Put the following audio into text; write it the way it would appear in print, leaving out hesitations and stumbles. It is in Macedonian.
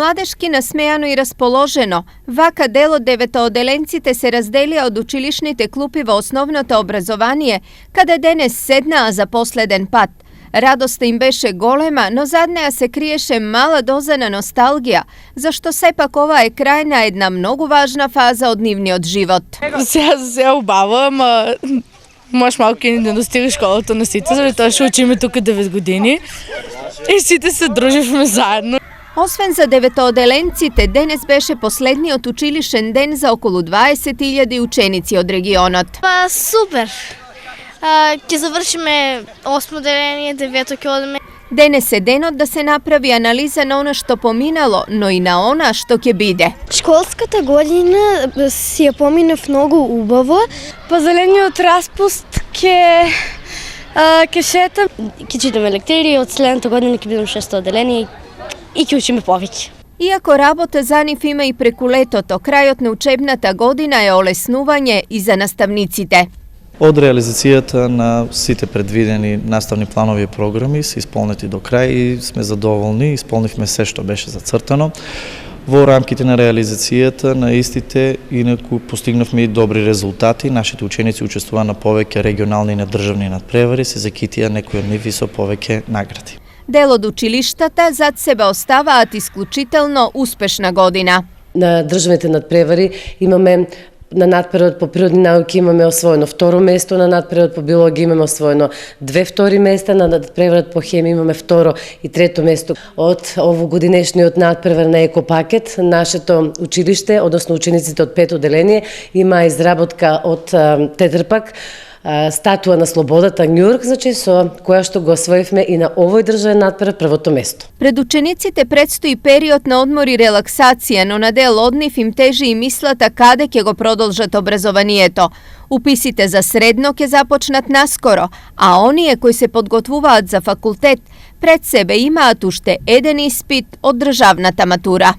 По-младежки насмеяно и расположено, вака дел од деветооделенците се разделија од училишните клупи во основното образование, каде денес седнаа за последен пат. Радоста им беше голема, но зад неа се криеше мала доза на носталгија, зашто сепак ова е крај на една многу важна фаза од нивниот живот. Сега убаво, ама можеш малку и да достигаш школата на сите, заради тоа што учиме тука 9 години и сите се дружевме заедно. Освен за деветооделенците, денес беше последниот училишен ден за околу 20.000 ученици од регионот. Супер! Ќе завршиме 8 деление, 9 ќе одиме. Денес е денот да се направи анализа на она што поминало, но и на она што ќе биде. Школската година си ја поминав многу убаво. Па зелениот распуст ќе шетам. Ќе читаме лектири, од следната година ќе бидам 6 оделение и ќе учиме повеќе. Иако работа за нив има и преку летото, крајот на учебната година е олеснување и за наставниците. Од реализацијата на сите предвидени наставни планови и програми се исполнети до крај и сме задоволни, исполнивме се што беше зацртано. Во рамките на реализацијата на истите, инаку постигнавме и добри резултати. Нашите ученици учествуваа на повеќе регионални и надржавни надпревари, се закитија некои од нив и со повеќе награди. Дел од училиштата зад себе оставаат исклучително успешна година. На државните надпревари имаме на надпреварот по природни науки имаме освоено второ место, на надпреварот по биологија имаме освоено 2 втори места, на надпреварот по хемија имаме второ и трето место. Од овогодинешниот надпревар на екопакет, нашето училиште, односно учениците од 5 оделение, има изработка од Тетрапак, статуа на слободата Њујорк, значи со која што го освоивме и на овој државен надпревар првото место. Пред учениците предстои период на одмор и релаксација, но на дел од нив им тежи и мислата каде ќе го продолжат образованието. Уписите за средно ќе започнат наскоро, а оние кои се подготвуваат за факултет пред себе имаат уште еден испит од државната матура.